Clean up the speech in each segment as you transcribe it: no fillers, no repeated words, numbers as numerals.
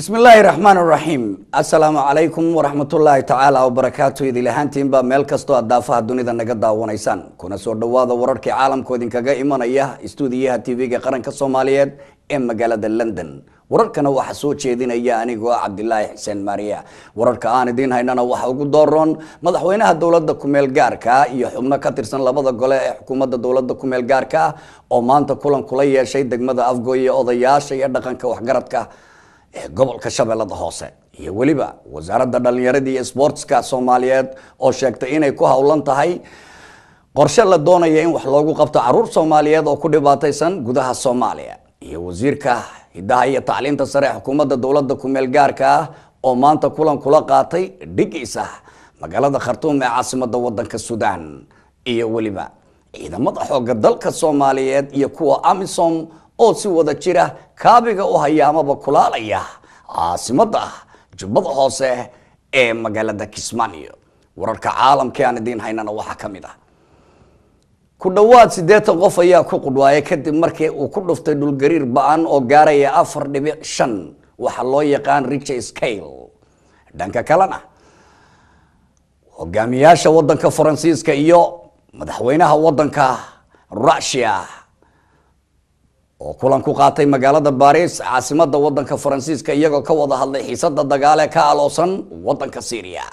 بسم الله الرحمن الرحيم السلام عليكم ورحمة الله تعالى وبركاته إذا لهانتين با ميل كستو أدافع الدنيا نجد ونيسان كنا سور دوادة ورك عالم كودين كجا إيمان إياه استوديها تي في قرن كصوماليات إم مجال لندن وركنا وحسوت شيدين إياه أنا جوا عبد الله حسين ماريا ورك أنا دين هينا وحوق دورون مدحوينها الدولة دكمل جاركا يحكمنا كتير سنة لبضة قلة حكومة الدولة دكمل جاركا أو ما أنت كلن كلية شيء دقمة أفجوية أو ضياش شيء دقن كوحجرتك gobolka shabeellada hoose iyo waliba wasaaradda dhalinyarada iyo sportska Soomaaliyeed oo sheegtay inay ku hawlan tahay qorshe la doonayo in wax loogu qabto caruur Soomaaliyeed oo ku dhibaataysan gudaha Soomaaliya iyo wasiirka hidaha iyo tacliinta sare xukuumadda dawladda ku meel gaarka ah oo maanta kulan kula qaatay dhigiisa magaalada Khartoum ee caasimadda waddanka Suudaan iyo waliba ciidamada xoogga dalka Soomaaliyeed iyo kuwa AMISOM oo si wada jira kaabiga u hayaamaba kulaalaya caasimada jubbada hoose ee magaalada Kismaayo wararka caalamka aan idin haynana waxa kamid ah ku dhawaad 8 qof ayaa ku qudwaayay kadib markii uu ku dhuftay dhul gariir ba'an oo gaaraya 4.5 waxa loo yaqaan Richter scale dhanka kalena hogaamiyaasha wadanka Faransiiska iyo madaxweynaha wadanka Russia oo kulan ku qaatay magaalada Paris caasimadda wadanka Faransiiska iyagoo ka wada hadlay xiisadda dagaal ee ka aloosan wadanka Syria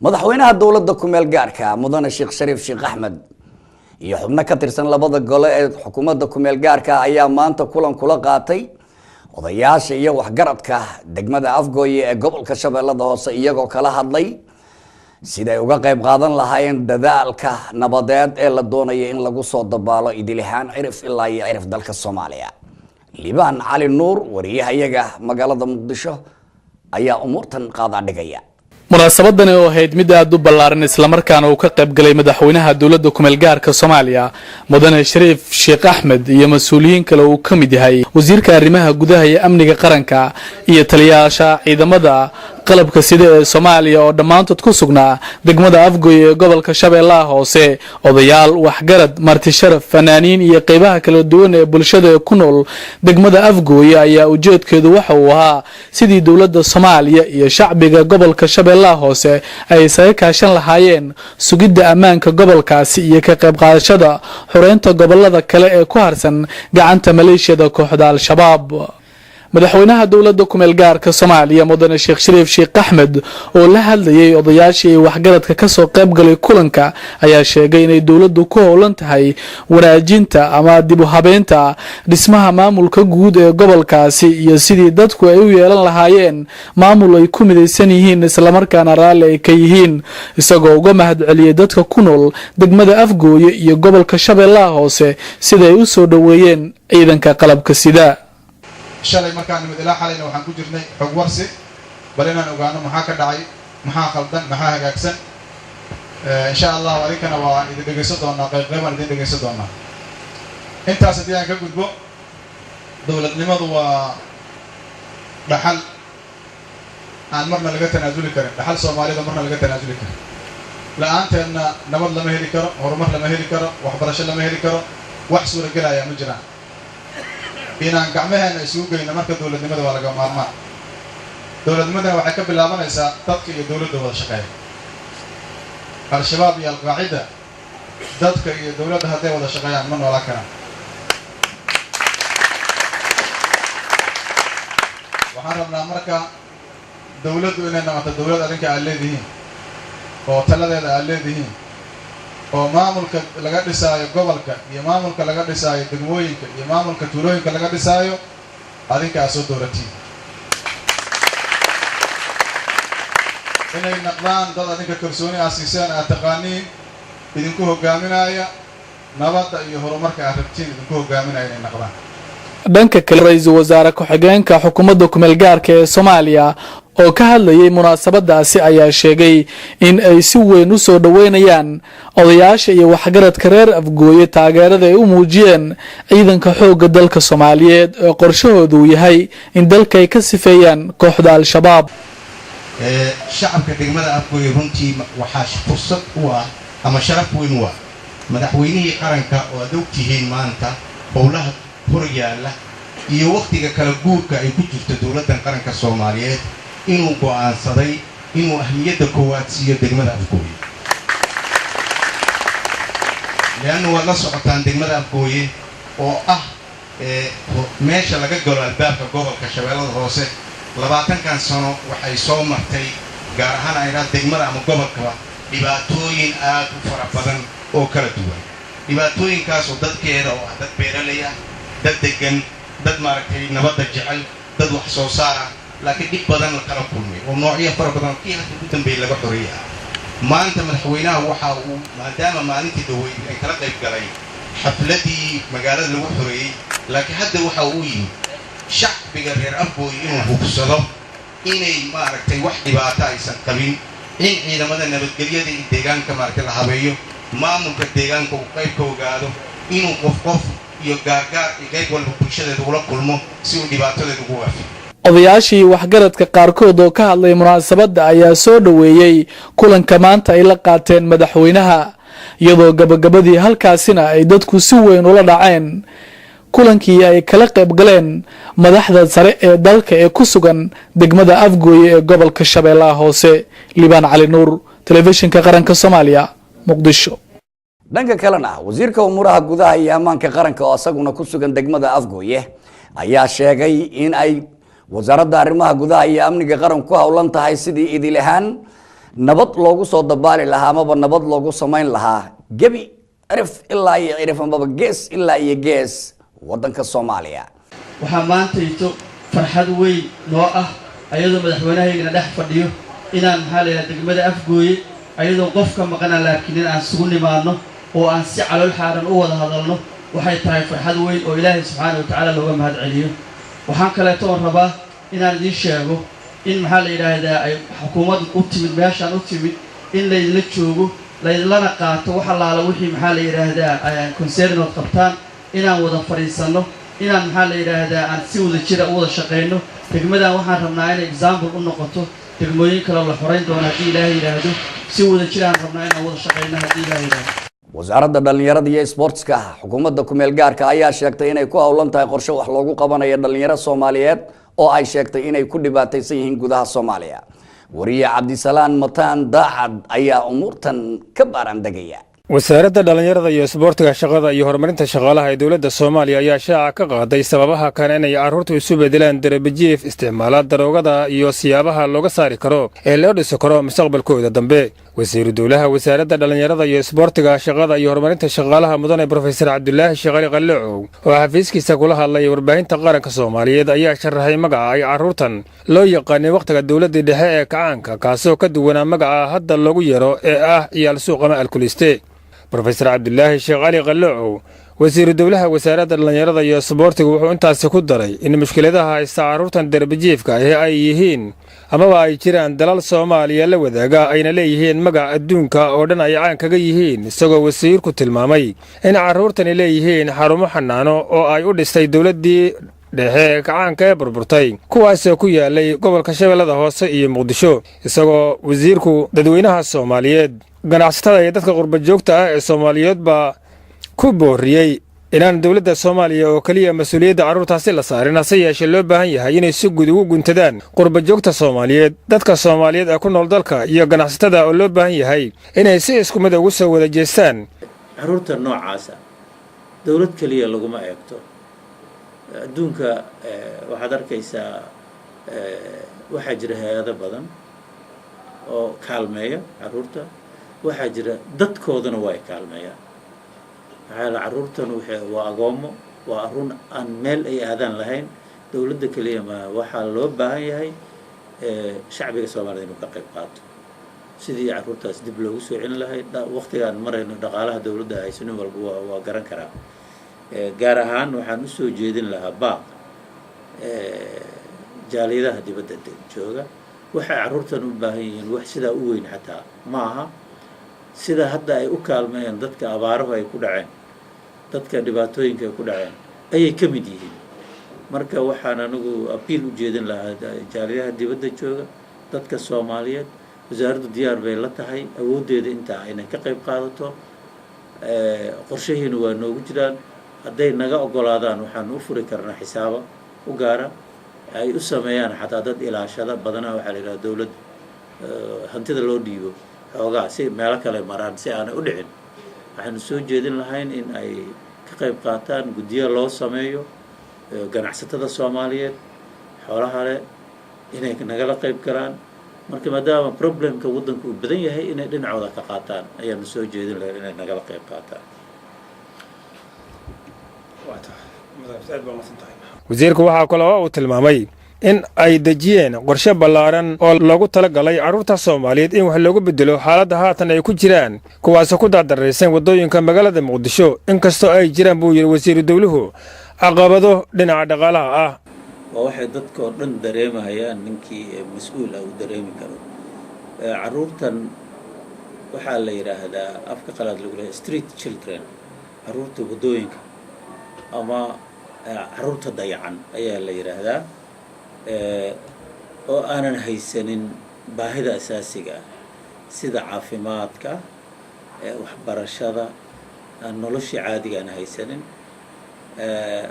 madaxweynaha dawladda ku meel gaarka mudane Sheekh Shariif Sheekh Ahmed iyo xubno ka tirsan labada gole ee xukuumadda ku meel gaarka ayaa maanta kulan kula qaatay odayaasha iyo waxgaradka degmada Afgooye ee gobolka Shabeellada Hoose iyagoo kala hadlay sida ay uga qayb qaadan lahaayeen dadaalka nabadeed ee la doonayo in lagu soo dabaalo idilihaan cirif ilaa iyo cirif dalka Soomaaliya Liibaan Cali Nuur wariyahayaga magaalada Muqdisho ayaa umurtan qaada dhigaya munaasabadan oo ahayd mid aad u ballaaran isla markaana uu ka qayb galay madaxweynaha dawladda ku meel gaarka Soomaaliya mudane Shariif Sheekh Ahmed iyo mas'uuliyiin kale oo ka mid yahay wasiirka arrimaha gudaha iyo amniga qaranka iyo taliyayaasha ciidamada qalabka sida ee Soomaaliya oo dhamaantood ku sugnaa degmada Afgooye ee gobolka Shabeellaha Hoose odayaal waxgarad marti sharaf fanaaniin iyo qaybaha kala duwan ee bulshada ku nool degmada Afgooye ayaa ujeedkeedu waxa uu ahaa sidii dawladda Soomaaliya iyo shacbiga gobolka Shabeellaha Hoose ay isaga kaashan lahaayeen sugidda ammaanka gobolkaasi iyo ka qayb qaadashada xoreynta gobolada kale ee ku harsan gacanta maleeshiyada kooxda Al-Shabaab madaxweynaha dawladda ku meel gaarka Soomaaliya mudane Sheekh Shariif Sheekh Ahmed oo la hadlayay odayaashii waxgaradka ka soo qayb galay kulanka ayaa sheegay inay dawladdu ku howlan tahay wanaajinta ama dib u habeynta dhismaha maamulka guud ee gobolkaasi iyo sidii dadku ay u yeelan lahaayeen maamul ay ku midaysan yihiin isla markaana raali ay ka yihiin isagoo uga mahadceliyay dadka ku nool degmada Afgooye iyo gobolka Shabeellaha Hoose sida ay u soo dhaweeyeen ciidanka qalabka sida shalay markaan nimid ilaa xalayna waxaan ku jirnay xog warsi bal inaan ogaano maxaa ka dhacay maxaa khaldan maxaa hagaagsan insha Allah warinkana waa idin dhageysan doonaa qayb-qaybaan idin dhageysan doonaa intaas haddii aan ka gudbo dawladnimadu waa dhaxal aan marna laga tanaasuli karin dhaxal Soomaalida marna laga tanaasuli karin la'aanteedna nabad lama heli karo horumar lama heli karo waxbarasho lama heli karo wax suuragelaya ma jiraan inaan gacmaheena isugu geyno marka dawladnimada waa laga maarmaan dawladnimadana waxay ka bilaabanaysaa dadka iyo dawladda wada shaqeeya Al-Shabaab iyo Al-Qaacida dadka iyo dawladda hadday wada shaqeeyaan ma noolaan karaan waxaan rabnaa marka dawladdu inay noqoto dawlad adinka aad leedihiin oo taladeeda aad leedihiin oo maamulka laga dhisaayo gobolka iyo maamulka laga dhisaayo degmooyinka iyo maamulka tuulooyinka laga dhisaayo adinka soo dooratiin inay naqdaan dad adinka kalsooni asiisaan aad taqaaniin idinku hogaaminaya nabadda iyo horumarka aad rabtiin idinku hogaaminaya inay naqdaan dhanka kale ra'iisul wasaare ku-xigeenka xukuumadda ku meel gaarka ee Soomaaliya oo ka hadlayay munaasabadaasi ayaa sheegay in ay si weyn u soo dhaweynayaan odayaasha iyo waxgaradka reer Afgooye taageerada ay u muujiyeen ciidanka xoogga dalka Soomaaliyeed oo qorshahoodu yahay in dalka ay ka sifeeyaan kooxda Al-Shabaab. shacabka degmada Afgooye runtii waxaa fursad u ah ama sharaf weyn u ah madaxweynihii qaranka oo aad ogtihiin maanta howlaha horyaala iyo waqtiga kala guurka ay ku jirto dowladda qaranka Soomaaliyeed inuu go'aansaday inuu ahmiyadda koowaad siiyo degmada Afgooye leanna waa la socotaan degmada Afgooye oo ah meesha laga galo albaabka gobolka Shabeellada Hoose 20 sano waxay soo martay gaar ahaan ayna degmada ama gobolka dhibaatooyin aad u fara badan oo kala duwan dhibaatooyinkaas oo dadkeeda oo dad beeraley ah dad degan dad maaragtay nabadda jecel dad wax soo saar ah laakiin dib badan la kala kulmay oo noocyo fara badan oo hadda ugu dambeeyay laga xoreeyay maanta madaxweynaha waxa uu maadaama maalintii dhaweyd ay kala qayb galay xafladii magaalada lagu xoreeyay laakiin hadda waxa uu yimid shacbiga reer Afgooye inuu hubsado inay maaragtay wax dhibaato aysan qabin in ciidamada nabadgelyada iyo deegaanka maaragtay la habeeyo maamulka deegaanka uu qayb ka ogaado inuu qof iyo gaargaar iyo qayb walba bulshadeeda ula kulmo si uu dhibaatadeeda ugu waafiyo. odayaashii waxgaradka qaarkood oo ka hadlay munaasabada ayaa soo dhaweeyay kulanka maanta ay la qaateen madaxweynaha iyadoo gabagabadii halkaasina ay dadku si weyn ula dhaceen kulankii ay kala qayb galeen madaxda sare ee dalka ee ku sugan degmada Afgooye ee gobolka Shabeellaha Hoose. Liban Cali Nuur, telefishinka qaranka Soomaaliya, Muqdisho. dhanka kalena wasiirka umuraha gudaha iyo ammaanka qaranka oo asaguna ku sugan degmada Afgooye ayaa sheegay in ay wasaaradda arrimaha gudaha iyo amniga qaranku ku howlan tahay sidii idil ahaan nabad loogu soo dabaali lahaa ama nabad loogu sameyn lahaa gabi cirif ilaa iyo cirif ama gees ilaa iyo gees wadanka Soomaaliya. waxaa maantayto farxad weyn noo ah ayadoo madaxweynaha dhex fadhiyo inaan maxaa degmada Afgooye ayadoo qof ka maqan laakiin aan sugu nimaano oo aan si calool xaaran u wada hadalno waxay tahay farxad weyn oo Ilaahay subhanahu wa ta'ala looga mahad celiyo. waxaan kale oo rabaa inaan idin sheego in maxaa la yiraahdaa ay xukuumaddu u timid meeshaan u timid in la idin joogo la idin qaato waxa laala wixii maxaa la yiraahdaa concern oo qabtaan inaan wada fariisano inaan maxaa la yiraahdaa aan si wada jira u wada shaqeyno degmadan waxaan rabnaa inay example u noqoto degmooyin kale la xoreyn doono hadii Ilaahay yiraahdo si wada jira aan rabnaa inaan wada shaqeyno hadii Ilaahay yiraahdo. wasaaradda dhalinyarada iyo sportska xukuumadda ku meel gaarka ayaa sheegtay inay ku howlan tahay qorshe wax loogu qabanayo dhalinyarada Soomaaliyeed oo ay sheegtay inay ku dhibaataysan yihiin gudaha Soomaaliya. wariye Cabdisalaan Mataan Daacad ayaa umurtan ka baarandagaya. wasaaradda dhalinyarada iyo isboortiga shaqada iyo horumarinta shaqaalaha ee dawladda Soomaaliya ayaa shaaca ka qaaday sababaha kan inay carruurtu isu bedelaan darbijiif isticmaalada daroogada iyo siyaabaha looga saari karo ee loo dhisi karo mustaqbalkooda dambe. wasiiru dawlaha wasaaradda dhalinyarada iyo isboortiga shaqada iyo horumarinta shaqaalaha mudane Professor Cabdullaahi Sheekh Qaloocow oo xafiiskiisa kula hadlay warbaahinta qaranka Soomaaliyeed ayaa sharaxay magaca ay carruurtan loo yaqaanay waqtiga dawladda dhexe ee kacaanka kaasoo ka duwanaa magaca hadda loogu yeero ee ah ciyaal suuq ama alkuliste. Professor Cabdullaahi Sheekh Qaloocow wasiiru dawlaha wasaaradda dhalinyarada iyo isboortiga wuxuu intaas ku daray in mushkiladaha haysta carruurtan darbijiifka ay yihiin amaba ay jiraan dalal Soomaaliya la wadaaga ayna leeyihiin magac adduunka oo dhan ay caan kaga yihiin isagoo wasiirku tilmaamay in carruurtani leeyihiin xarumo xanaano oo ay u dhistay dawladdii dhexe kacaanka ee burburtay kuwaasoo ku yaalay gobolka Shabeellada Hoose iyo Muqdisho isagoo wasiirku dadweynaha Soomaaliyeed ganacsatada iyo dadka qurba joogta ah ee Soomaaliyeed baa ku booriyay inaan dawladda Soomaaliya oo kaliya mas'uuliyadda carruurtaasi la saarin hase yeeshee loo baahan yahay inay si guud ugu guntadaan qurba joogta Soomaaliyeed dadka Soomaaliyeed ee ku nool dalka iyo ganacsatada oo loo baahan yahay inay si isku mid ugu soo wada jeestaan. carruurta noocaas dawlad kaliya laguma eegto adduunka waxaad arkaysaa waxaa jira hay'ado badan oo kaalmeeya carruurta waxaa jira dadkoodana waa kaalmeeya carruurtan waa agoomo waa arun aan meel ay aadaan lahayn dawladda kaliya ma waxaa loo baahan yahay shacbiga Soomaaliyeed inuu ka qayb qaato sidii carruurtaas dib loogu soo celin lahayd waqtigaan marayno dhaqaalaha dawladda haysan walba waa garan karaa gaar ahaan waxaan u soo jeedin lahaa baaq jaaliyadaha dibadda jooga waxay carruurtan u baahan yihiin wax sidaa u weyn xataa ma aha sida hadda ay u kaalmeeyeen dadka abaaruhu ay ku dhaceen dadka dhibaatooyinka ay ku dhaceen ayay ka mid yihiin marka waxaan anigu abiil u jeedin lahaa jaaliyadaha dibadda jooga dadka Soomaaliyeed wasaaraddu diyaar bay la tahay awooddeeda intaa inay ka qayb qaadato qorshaheenu waa noogu jiraan hadday naga ogolaadaan waxaan u furi karnaa xisaabo u gaara ay u sameeyaan xataa dad ilaashada badanaa waxaa la yidhaha dowladda hantida loo dhiibo xoogaa si meelo kale maraan si aanay u dhicin waxaanu soo jeedin lahayn in ay ka qayb qaataan guddiyo loo sameeyo ganacsatada Soomaaliyeed xoolaha leh inay nagala qayb galaan marka maadaama problemka waddanku uu badan yahay inay dhinacooda ka qaataan ayaanu soo jeedin lahayn inay nagala qayb qaataan wasiirku waxaa kaloo uu tilmaamay in ay dejiyeen qorshe ballaaran oo loogu talagalay carruurta Soomaaliyeed in wax loogu bedelo xaaladda haatan ay ku jiraan kuwaasoo ku daadaraysan waddooyinka magaalada Muqdisho inkastoo ay jiraan buu yiri wasiiru dawluhu caqabado dhinaca dhaqaalaha ah waa waxay dadka oo dhan dareemayaan ninkii mas'uul ah uu dareemi karo carruurtan waxaa la yiraahdaa afka qalaad lagu leeyahay street children carruurta waddooyinka ama carruurta dayacan ayaa la yiraahdaa oo aanan haysanin baahida asaasiga ah sida caafimaadka waxbarashada nolosha caadiga aan haysanin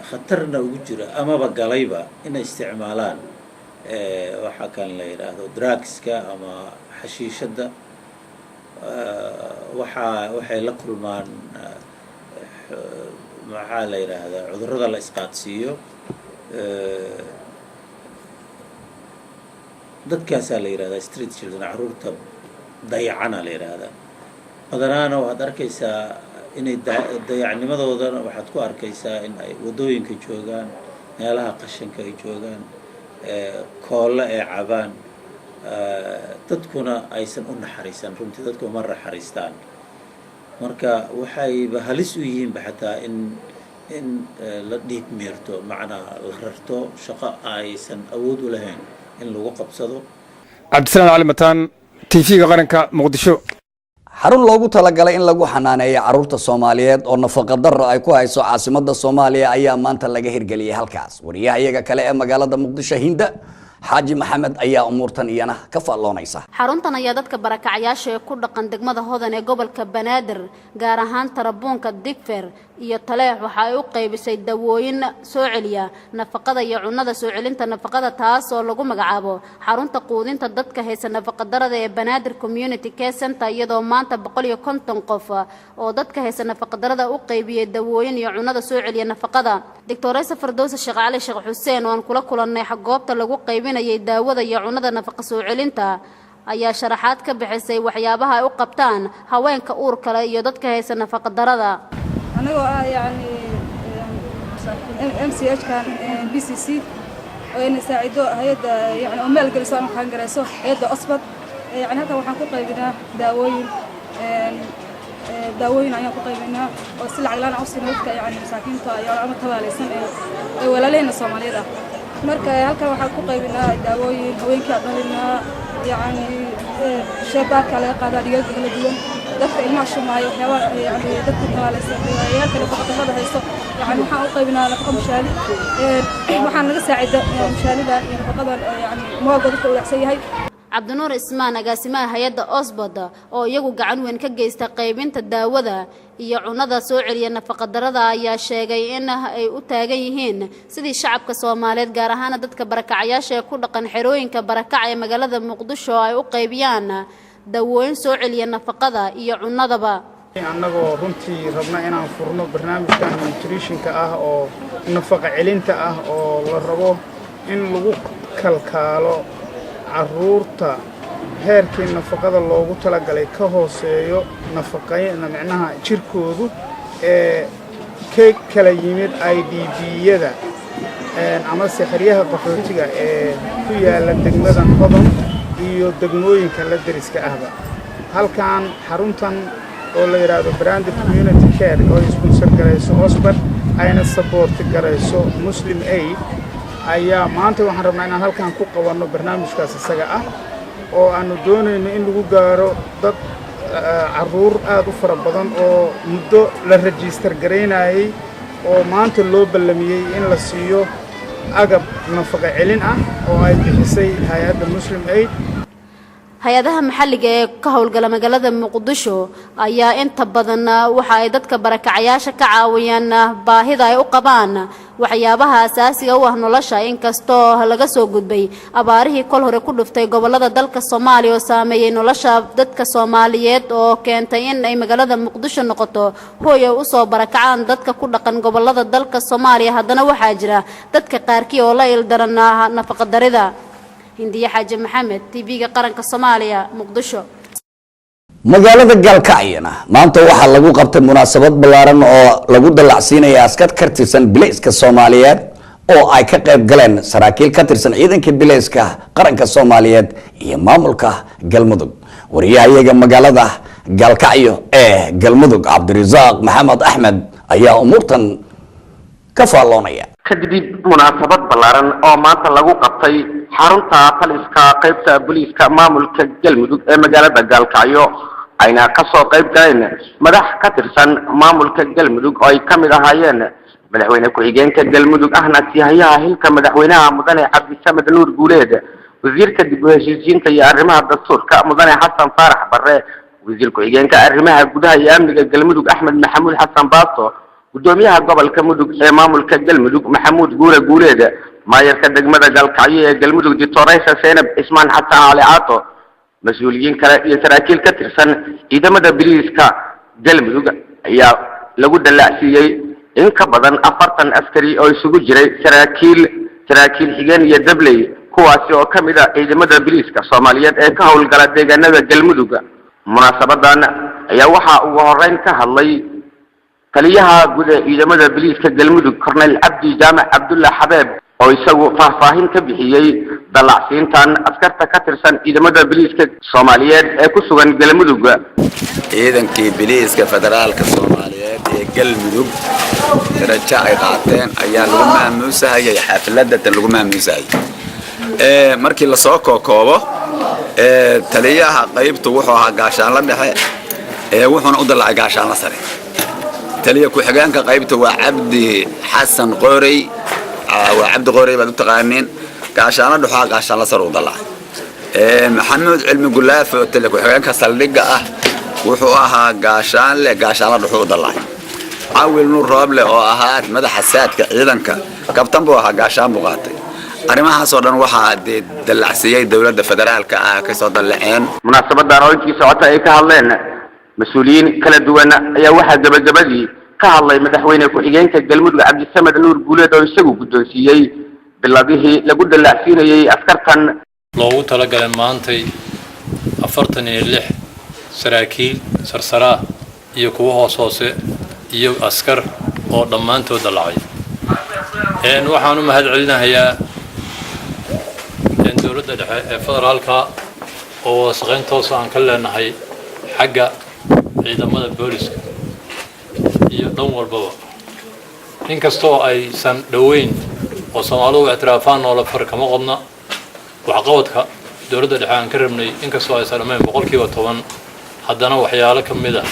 khatarna ugu jira amaba galayba inay isticmaalaan waxa kan la yiraahdo drugska ama xashiishada waxay la kulmaan maxaa la yiraahdaa cudurrada la isqaadsiiyo dadkaasaa la yiraahdaa street children carruurta dayacana la yiraahdaa badanaana waxaad arkaysaa inay dayacnimadoodana waxaad ku arkaysaa in ay waddooyinka joogaan meelaha qashinka ay joogaan koolle ay cabaan dadkuna aysan u naxariisan runtii dadku uma naxariistaan marka waxayba halis u yihiinba xataa in la dhiig meerto macnaa la rarto shaqo aysan awood u lahayn in lagu qabsado cabdisalaam cali mataan TV-ga qaranka Muqdisho xarun loogu talagalay in lagu xanaaneeyo carruurta Soomaaliyeed oo nafaqa darro ay ku hayso caasimadda Soomaaliya ayaa maanta laga hirgeliyay halkaas wariyaha iyaga kale ee magaalada Muqdisho Hinda Xaaji Maxamed ayaa umurtan iyana ka faalloonaysa xaruntan ayaa dadka barakacayaasha ee ku dhaqan degmada Hodan ee gobolka Banaadir gaar ahaan Tarabuunka Digfeer iyo Taleex waxa ay u qaybisay dawooyin soo celiya nafaqada iyo cunnada soo celinta nafaqada taas oo lagu magacaabo xarunta quudinta dadka haysan nafaqa darrada ee Banaadir Community Care Center iyadoo maanta 150 qof oo dadka haysan nafaqa darrada u qaybiyay dawooyin iyo cunnada soo celiya nafaqada Dr. Firdowsa Sheekh Cali Sheekh Xuseen oo aan kula kulannay goobta lagu qaybinayay daawada iyo cunnada nafaqa soo celinta ayaa sharaxaad ka bixisay waxyaabaha ay u qabtaan haweenka uurka leh iyo dadka haysan nafaqa darrada anagoo yani MCH kan BCC oo inay saacido hay'adda yani oo meel geliso aan qaan garayso hay'adda Osbad yani halka waxaan ku qaybinaa daawooyin ayaan ku qaybinaa oo si lacag la'aan ah u sinadka yani masaakiinta iyo ama tabaalaysan ee walaaleyna Soomaaliyeed ah marka halka waxaan ku qaybinaa daawooyin haweenka dhalinaa yani shabaabka laga qaadaa dhigaga kala duwan dadka ilmaha shumaaya waxyaabaha yani dadka tabaalaysan ayaa kale faqadada haysto yani waxaan u qaybinaa nafaqa mushaali waxaan laga saacido mushaalida iyo nafaqadan yani mooga dadka u wanaagsan yahay Cabdinuur Ismaan agaasimaha hay'adda Osbad oo iyagu gacan weyn ka geysta qaybinta daawada iyo cunnada soo celiya nafaqa darrada ayaa sheegay in ay u taagan yihiin sidii shacabka Soomaaliyeed gaar ahaan dadka barakacayaasha ee ku dhaqan xerooyinka barakac ee magaalada Muqdisho ay u qaybiyaan daawooyin soo celiya nafaqada iyo cunnadaba annagoo runtii rabna inaan furno barnaamijkan nutritionka ah oo nafaqa celinta ah oo la rabo in lagu kalkaalo carruurta heerkii nafaqada loogu talagalay ka hooseeyo nafaqayna micnaha jirkoodu ee ka kala yimid IDB-yada ama xeryaha qaxootiga ee ku yaala degmada Hodan iyo degmooyinka la deriska ahba halkan xaruntan oo la yiraahdo Branded Community Care oo sponsor garayso Osbad ayna support garayso Muslim Aid ayaa maanta waxaan rabnaa inaan halkan ku qabanno barnaamijkaas isaga ah oo aanu doonayno in lagu gaaro dad caruur aad u fara badan oo muddo la register garaynayay oo maanta loo ballamiyey in la siiyo agab nafaqo celin ah oo ay bixisay hay'adda Muslim Aid. hay-adaha maxalliga ee ka howlgala magaalada muqdisho ayaa inta badan waxa ay dadka barakacayaasha ka caawiyaan baahida ay u qabaan waxyaabaha asaasiga u ah nolosha inkastoo laga soo gudbay abaarihii kol hore ku dhuftay gobolada dalka Soomaaliya oo saameeyay nolosha dadka Soomaaliyeed oo keentay in ay magaalada muqdisho noqoto hooy u soo barakacaan dadka ku dhaqan gobolada dalka Soomaaliya haddana waxaa jira dadka qaarkii oo la ildaran nafaqo darida. هندية حاجة محمد تيفيga qaranka Soomaaliya Muqdisho magaalada Galkacyana maanta waxa lagu qabtay munaasabad ballaaran oo lagu dalacsiinaya askar ka tirsan bilayska Soomaaliyeed oo ay ka qayb galeen saraakiil ka tirsan ciidanka bilayska qaranka Soomaaliyeed iyo maamulka Galmudug wariyahayaga magaalada Galkacyo ee Galmudug Cabdirasaaq Maxamed Axmed ayaa umurtan ka faaloonaya kadib munaasabad ballaaran oo maanta lagu qabtay xarunta taliska qaybta booliiska maamulka Galmudug ee magaalada Galkacyo ayna ka soo qayb galeen madax ka tirsan maamulka Galmudug oo ay kamid ahaayeen madaxweyne ku-xigeenka Galmudug ahna siyahayaha hilka madaxweynaha mudane Cabdisamed Nuur Guuleed wasiirka dib u heshiisiinta iyo arrimaha dastuurka mudane Xasan Faarax Barre wasiir ku-xigeenka arrimaha gudaha iyo amniga Galmudug Axmed Maxamuud Xasan Baasto gudoomiyaha gobolka Mudug ee maamulka Galmudug Maxamuud Guuleed maayarka degmada Galkacyo ee Galmudug Dictoraysa Seenab Ismaan Xasan Ali Aato mas'uuliyiin kale iyo saraakiil ka tirsan ciidamada booliiska Galmudug ayaa lagu dalacsiyay in ka badan 40 askari oo isugu jiray saraakiil xigeen iyo dabley kuwaasi oo kamid ah ciidamada booliiska Soomaaliyeed ee ka howlgala deegaanada Galmudug munaasabadan ayaa waxa ugu horeyn ka hadlay taliyaha guud ee ciidamada booliiska Galmudug Colonel Abdi Jaamac Abdullah Xabeeb oo isagu faahfaahin ka bixiyay dalacsiintan askarta ka tirsan ciidamada booliiska Soomaaliyeed ee ku sugan Galmudug ciidankii booliiska federaalka Soomaaliyeed ee Galmudug darajo ay qaateen ayaa lagu maamuusayay xafladda lagu maamuusayay markii la soo kookoobo taliyaha qaybtu wuxuu ahaa gaashaan la dhexe wuxuuna u dalacay gaashaan la sare taliya ku-xigeenka qaybta waa Cabdi Xasan Qoorey وعبد غوري بعد تقانين كعشان أروح عشان لصر وضلع محمد علمي قلاف تلك وحين كسر لقة وحوها عشان لعشان أروح وضلع أول نور رابله أهات مدى حسات كعيدنك كابتن بوها عشان بقاطي أنا ما حصلنا واحد دلع سياي دولة فدرال كسر دلعين مناسبة دارين في ساعتها إيه كهالين مسؤولين كلا دونا يا واحد جبل كهالله مدحوينه ku-xigeenka Galmudug Cabdisamed Nuur Guuleed oo isagu guddoonsiyay biladihii lagu dalacsiinayay askartan loogu talagalay maantay 46 saraakiil sarsara iyo kuwa hoose iyo askar oo dhammaantood dalacay waxaan u mahad celinayaa dowladda dhexe ee federaalka oo shaqayn toos aan ka leenahay xagga ciidamada booliska iyo dhan walbaba inkastoo aysan dhaweyn oo Soomaalidu ictiraafaan oo la farkama qodna waxqabadka dowladda dhexe aan ka rabnay inkastoo aysan dhammayn 10% haddana waxyaalo ka mid ah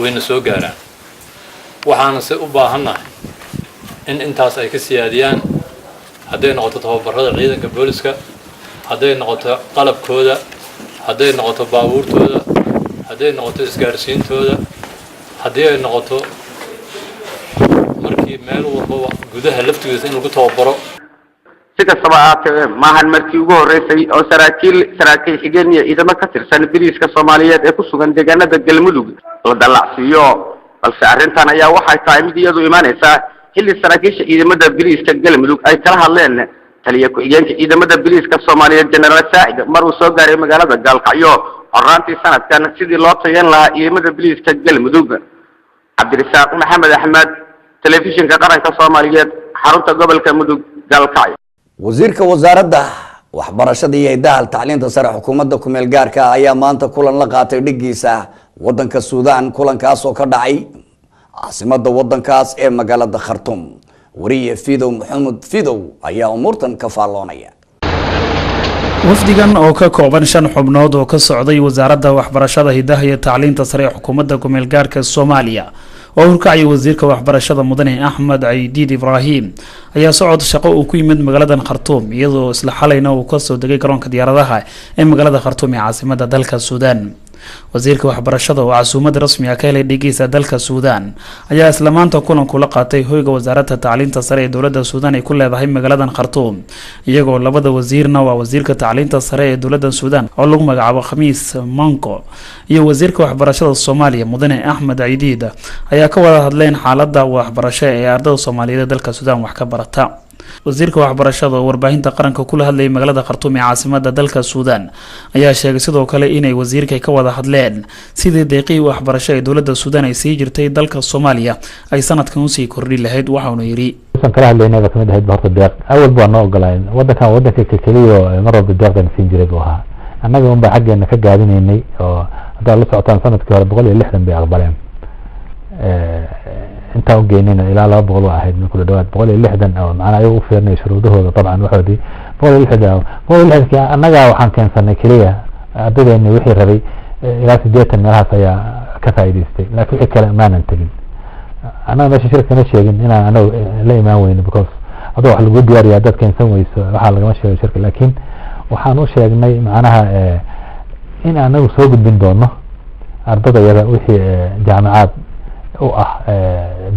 wayna soo gaaraan waxaana se u baahanahay in intaas ay ka siyaadiyaan hadday noqoto tababarada ciidanka booliska hadday noqoto qalabkooda hadday noqoto baabuurtooda hadday noqoto isgaarsiintooda haddii ay noqoto markii meel walba gudaha laftigiisa in lagu tababaro si kastaba ahaatee maahan markii ugu horeysay oo saraakiil xigeen iyo ciidamo ka tirsan booliiska Soomaaliyeed ee ku sugan deegaanada Galmudug la dalacsiiyo balse arrintan ayaa waxay tahay mid iyadu imaanaysa xilli saraakiisha ciidamada booliiska Galmudug ay kala hadleen taliya ku-xigeenka ciidamada booliiska Soomaaliyeed General Saacid mar uu soo gaaray magaalada Galkacyo horaantii sanadkan sidii loo tayan lahaa ciidamada booliiska Galmudug Cabdirasaaq Maxamed Axmed telefishinka qaranka Soomaaliyeed xarunta gobolka Mudug Galkacyo wasiirka wasaaradda waxbarashada iyo idaha tacliinta sare xukuumadda ku meel gaarka ayaa maanta kulan la qaatay dhigiisa wadanka Suudaan kulankaas oo ka dhacay caasimadda wadankaas ee magaalada Khartoum wariye Fidow Maxamed Fidow ayaa umuurtan ka faalloonaya. wafdigan oo ka kooban 5 xubnood oo ka socday wasaaradda waxbarashada hidaha iyo tacliinta sare ee xukuumadda gomeel gaarka Soomaaliya oo urkacay wasiirka waxbarashada mudane Axmed Ciidiid Ibraahim ayaa socod shaqo uu ku yimid magaalada Khartoum iyadoo isla xalayna uu ka soo degay garoonka diyaaradaha ee magaalada Khartoum ee caasimadda dalka Suudaan. wasiirka waxbarashada oo casuumad rasmi ah ka helay dhigiisa dalka Suudaan ayaa isla maanta kulan kula qaatay hoyga wasaaradda tacliinta sare ee dowladda Suudaan ay ku leedahay magaalada Khartoum iyagoo labada wasiirna waa wasiirka tacliinta sare ee dowladda Suudaan oo lagu magacaabo Khamiis Manko iyo wasiirka waxbarashada Soomaaliya mudane Axmed Ciidiid ayaa ka wada hadleen xaaladda waxbarasho ee ardayda Soomaaliyeed dalka Suudaan wax ka barata. wasiirka waxbarashada oo warbaahinta qaranka kula hadlay magaalada Khartoum ee caasimadda dalka Suudaan ayaa sheegay sidoo kale inay wasiirka ka wada hadleen sidii deeqii waxbarasho ee dowladda Suudaan ay sii jirtay dalka Soomaaliya ay sanadkan u sii kordhi lahayd waxaanu yiri waxaan kala hadlaynaa kamid ahayd horta deeq awal baan noo ogolayn wadanka kaliya mar walba deeqdan siin jiray buu ahaa annaga un baa xaggeena ka gaabinaynay oo hadda la socotaan sanadkii hore 160 bay aqbaleen inta u geynina ilaa 200 waa ahayd ku dhawaad 160 oo macna ay u fiirnay shuruudahooda dabcan waxoodii 160 annaga waxaan keensanay kaliya ardaydeena wixii rabay ilaa 80 meelahaas ayaa ka faa'iideystay laakiin wixii kale maanan tagin annaga meesha shirkana sheegin inaan anagu la imaan weyno because adoo wax lagu diyaariyaa dad keensan weyso waxa laga sheegay shirka laakiin waxaan u sheegnay macnaha in anagu soo gudbin doono ardayda wixii jaamacad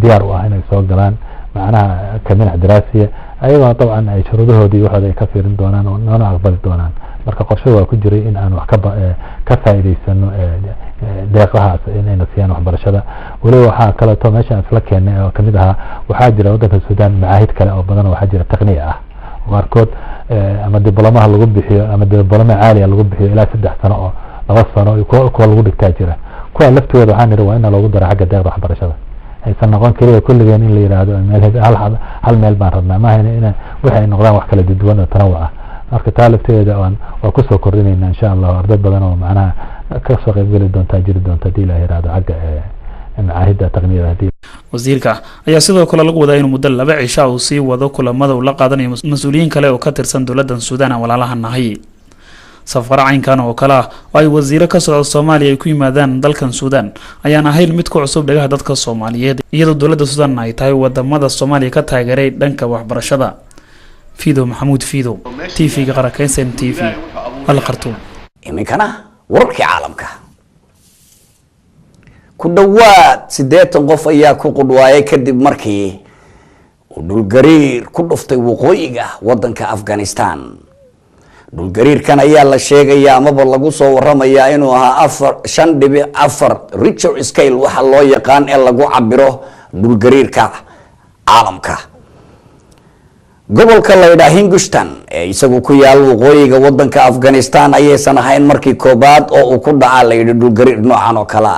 diyaar u ah inay soo galaan macnaha kaminac daraasiya ayagoo dabcan ay shuruudahoodii waxooda ay ka fiirin doonaan oo noona aqbali doonaan marka qorshe waa ku jiray in aan wax ka faa'iideysano deeqahaas inayna siiyaan waxbarashada waliba waxaa kaleeto meesha isla keenay oo kamid ahaa waxaa jira wadanka Suudaan macaahid kale oo badan oo waxaa jira taqniin ah qaarkood ama diblomaha lagu bixiyo ama dibloma caali ah lagu bixiyo ilaa 3 sano oo 2 sano kuwa lagu dhigtaa jira kuwa laftooda waxaan niri waa in loogu daro xagga deeqda waxbarashada aysan noqon kaliya kulligeen in la yiraahdo hal meel baan rabnaa ma hayna in waxay noqdaan wax kala duwan oo tanawuc ah marka taa lafteeda waa ku soo kordhinaynaa insha Allah arday badan oo macnaha ka soo qayb gali doonta jiri doonta hadii la yiraahdo xagga macaahidda taqniinada hadii wasiirka ayaa sidoo kale lagu wadaa inuu muddo 2 cisho uu sii wado kulamada uu la qaadanayo mas'uuliyiin kale oo ka tirsan dowladda Suudaan walaalaha nahay safar caynkan oo kala ay wasiiro ka socda Soomaaliya ay ku yimaadaan dalkan Suudaan ayaan ahayn mid ku cusub dhagaha dadka Soomaaliyeed iyadoo dowladda Suudaan ay tahay wadamada Soomaaliya ka taageeray dhanka waxbarashada. Fidow Maxamed Fidow TV qaranka TV Khartoum. iminkana wararkii caalamka ku dhawaad 80 qof ayaa ku qudwaayay kadib markii uu dhulgariir ku dhuftay waqooyiga wadanka Afghanistan. dhulgariirkan ayaa la sheegayaa amaba lagu soo waramayaa inuu ahaa 5.4 Richter scale waxa loo yaqaan ee lagu cabiro dhulgariirka caalamka. gobolka la yiraahdo Hindustan ee isagu ku yaal waqooyiga wadanka Afghanistan ayaysan ahayn markii koobaad oo uu ku dhacay la yiraahdo dhulgariir noocan oo kala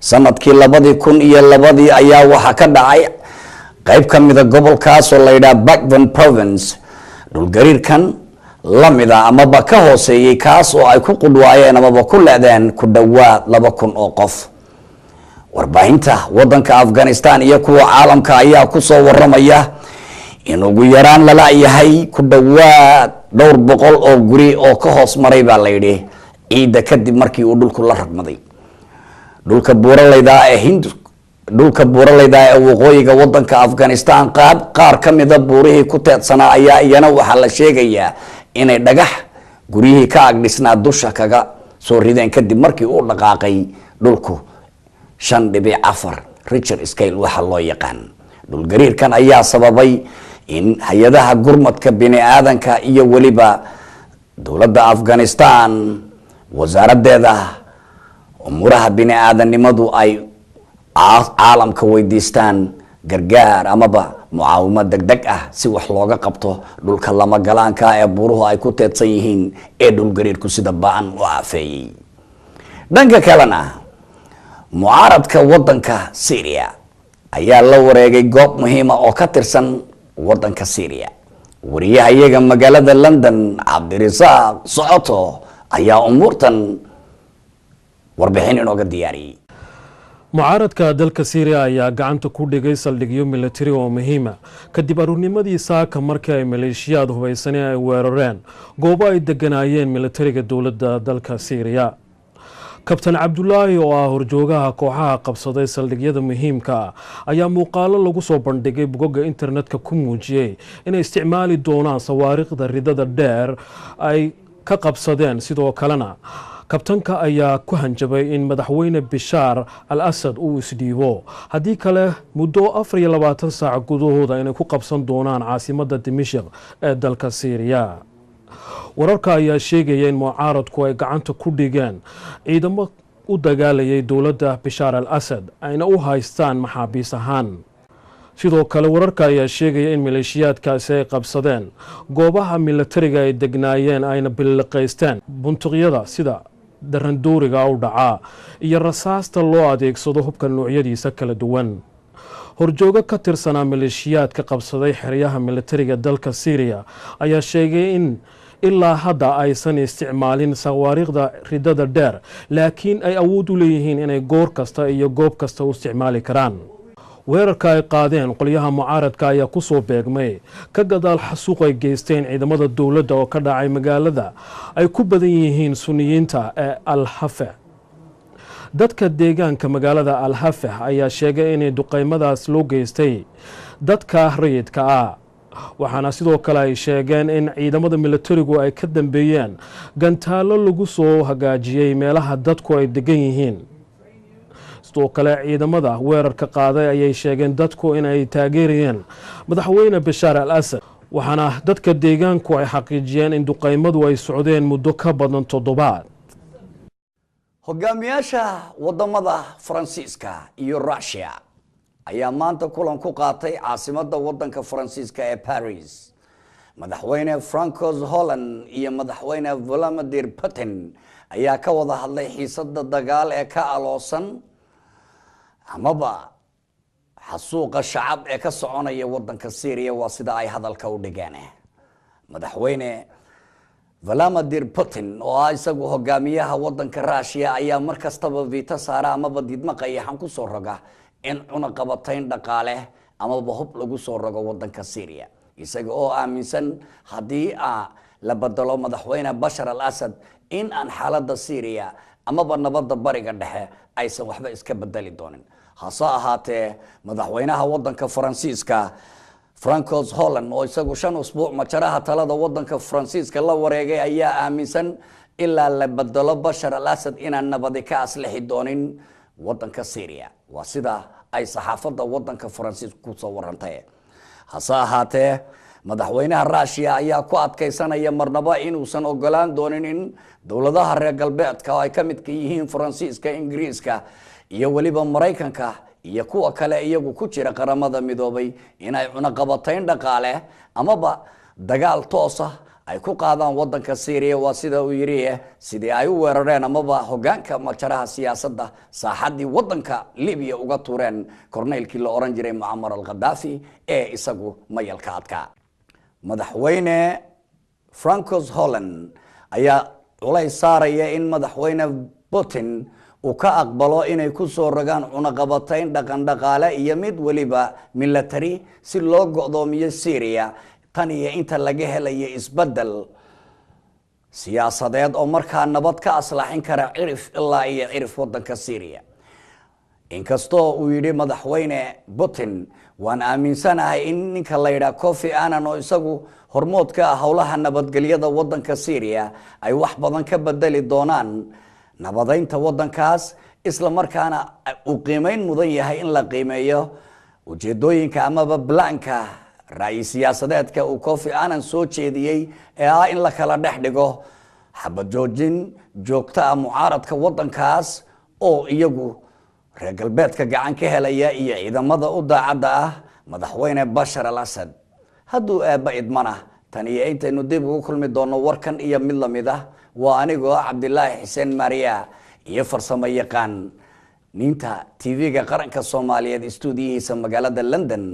sanadkii 2002 ayaa waxa ka dhacay qayb kamid ah gobolkaas oo la yiraahdo Baghlan province dhulgariirkan lamida amaba ka hooseeyay kaas oo ay ku qudwaayeen amaba ku leedeen ku dhawaad 2,000 oo qof. warbaahinta wadanka Afghanistan iyo kuwa caalamka ayaa ku soo waramaya in ugu yaraan la yahay ku dhawaad 200 oo guri oo ka hoos maray baa la yiri ciida kadib markii uu dhulku la ragmaday. dhulka buuraleyda ee waqooyiga wadanka Afghanistan qaar kamid ah buurihii ku teedsanaa ayaa iyana waxa la sheegayaa inay dhagax guriyihii ka agdhisnaa dusha kaga soo rideen kadib markii uu dhaqaaqay dhulku 5.4 Richter scale waxa loo yaqaan. dhulgariirkan ayaa sababay in hay'adaha gurmadka bini'aadanka iyo waliba dowladda Afghanistan wasaaraddeeda umuraha bini'aadanimadu ay caalamka weydiistaan gargaar amaba mucaawimad degdeg ah si wax looga qabto dhulka lama galaanka ee buuruhu ay ku teedsan yihiin ee dhulgariirku sida baan u aafeeyay. dhanka kalena mucaaradka wadanka Syria ayaa la wareegay goob muhiim ah oo ka tirsan wadanka Syria. wariyaha iyaga magaalada London Cabdirasaaq Socoto ayaa umuurtan warbixin inooga diyaariyay. mucaaradka dalka Syria ayaa gacanta ku dhigay saldhigyo militari oo muhiima kadib aruurnimadii saaka markii ay maleeshiyad hubeysan ay weerareen goobo ay deganaayeen militariga dowladda dalka Syria. Kabtan Cabdullaahi oo ah horjoogaha kooxaha qabsaday saldhigyada muhiimka ayaa muuqaalo lagu soo bandhigay bogagga internetka ku muujiyay inay isticmaali doonaan sawaariikhda ridada dheer ay ka qabsadeen. sidoo kalena kabtanka ayaa ku hanjabay in madaxweyne Bashar al-Assad uu isdhiibo haddii kale muddo 24 saac gudahooda inay ku qabsan doonaan caasimadda Dimashq ee dalka Syria. wararka ayaa sheegaya in mucaaradku ay gacanta ku dhigeen ciidamo u dagaalayay dowladda Bashar al-Assad ayna u haystaan maxaabiis ahaan. sidoo kale wararka ayaa sheegaya in maleeshiyaadkaasi ay qabsadeen goobaha militariga ay degnaayeen ayna biliqaysteen buntuqyada sida darandooriga u dhaca iyo rasaasta loo adeegsado hubka noocyadiisa kala duwan. horjooga ka tirsanaa maleeshiyaadka qabsaday xeryaha militariga dalka Syria ayaa sheegay in ilaa hadda aysan isticmaalin sawaariikhda ridada dheer laakiin ay awood u leeyihiin inay goor kasta iyo goob kasta u isticmaali karaan. weerarka ay qaadeen qolyaha mucaaradka ayaa ku soo beegmay ka gadaal xasuuq ay geysteen ciidamada dowladda oo ka dhacay magaalada ay ku badan yihiin Sunniyiinta ee Al-Hafeh. dadka deegaanka magaalada Al-Hafeh ayaa sheegay in duqeymadaas loo geystay dadka rayidka ah, waxaana sidoo kale ay sheegeen in ciidamada militarigu ay ka dambeeyeen gantaalo lagu soo hagaajiyay meelaha dadku ay degan yihiin. sidoo kale ciidamada weerarka qaaday ayay sheegeen dadku in ay taageerayeen madaxweyne Bashar al-Assad, waxaana dadka deegaanku ay xaqiijiyeen in duqeymadu ay socdeen muddo ka badan 7. hogaamiyaasha wadamada Faransiiska iyo Russia ayaa maanta kulan ku qaatay caasimadda wadanka Faransiiska ee Paris. madaxweyne Francois Hollande iyo madaxweyne Vladimir Putin ayaa ka wada hadlay xiisadda dagaal ee ka aloosan amaba xasuuqa shacab ee ka soconaya wadanka Syria waa sida ay hadalka u dhigeen. madaxweyne Vladimir Putin oo ah isagu hogaamiyaha wadanka Russia ayaa markastaba viita saara amaba diidma qayaxan ku soo roga in cunaqabatayn dhaqaale amaba hub lagu soo rogo wadanka Syria, isaga oo aaminsan haddii la bedelo madaxweyne Bashar al-Assad in aan xaaladda Syria amaba nabadda bariga dhexe aysan waxba iska bedeli doonin. hase ahaatee madaxweynaha wadanka Faransiiska Francois Hollande oo isagu 5 usbuuc majaraha talada wadanka Faransiiska la wareegay ayaa aaminsan ilaa la bedelo Bashar al-Assad inaan nabadi ka aslixi doonin wadanka Syria. waa sida ay saxaafadda wadanka Faransiiska ku soo warantay. hase ahaatee madaxweynaha Russia ayaa ku adkaysanaya marnaba inuusan ogolaan doonin in dowladaha reer galbeedka oo ay ka mid yihiin Faransiiska, Ingiriiska iyo waliba Mareykanka iyo kuwa kale iyagu ku jira qaramada midoobay inay cunaqabatayn dhaqaale amaba dagaal toos ah ay ku qaadaan wadanka Syria. waa sida uu yiri sidii ay u weerareen amaba hogaanka majaraha siyaasadda saaxadii wadanka Libiya uga tuureen korneylkii la oran jiray Muammar al-Gaddafi ee isagu mayalka adkaa. madaxweyne Francois Hollande ayaa culays saaraya in madaxweyne Putin uu ka aqbalo inay ku soo rogaan cunaqabatayn dhaqaale iyo mid waliba military si loo go'doomiyo Syria tan iyo inta laga helayo isbedel siyaasadeed oo markaa nabad ka aslaxin kara cirif ilaa iyo cirif wadanka Syria. inkastoo uu yidhi madaxweyne Putin waan aaminsanahay in ninka la yidhaa Kofi Annan oo isagu hormood ka ah howlaha nabadgelyada wadanka Syria ay wax badan ka bedeli doonaan nabadaynta wadankaas, isla markaana uu qiimeyn mudan yahay in la qiimeeyo ujeedooyinka amaba blanka ra'iis siyaasadeedka uu Kofi Annan soo jeediyey ee ah in la kala dhex dhigo xabad joojin joogta ah mucaaradka wadankaas oo iyagu reer galbeedka gacan ka helaya iyo ciidamada u daacadda ah madaxweyne Bashar al-Assad. hadduu aaba idmana tan iyo intaynu dib ugu kulmi doono warkan iyo mid lamid ah waa anigoo Cabdilaahi Xuseen Maariya iyo farsamo yaqaan ninta TV-ga qaranka Soomaaliyeed stuudiyihiisa magaalada London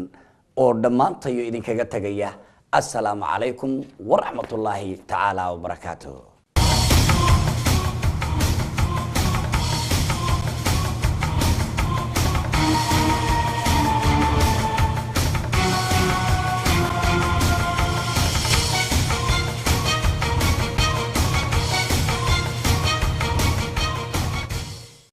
oo dhammaantayo idinkaga tagaya. assalaamu calaykum waraxmatullaahi tacaala wabarakaatuh.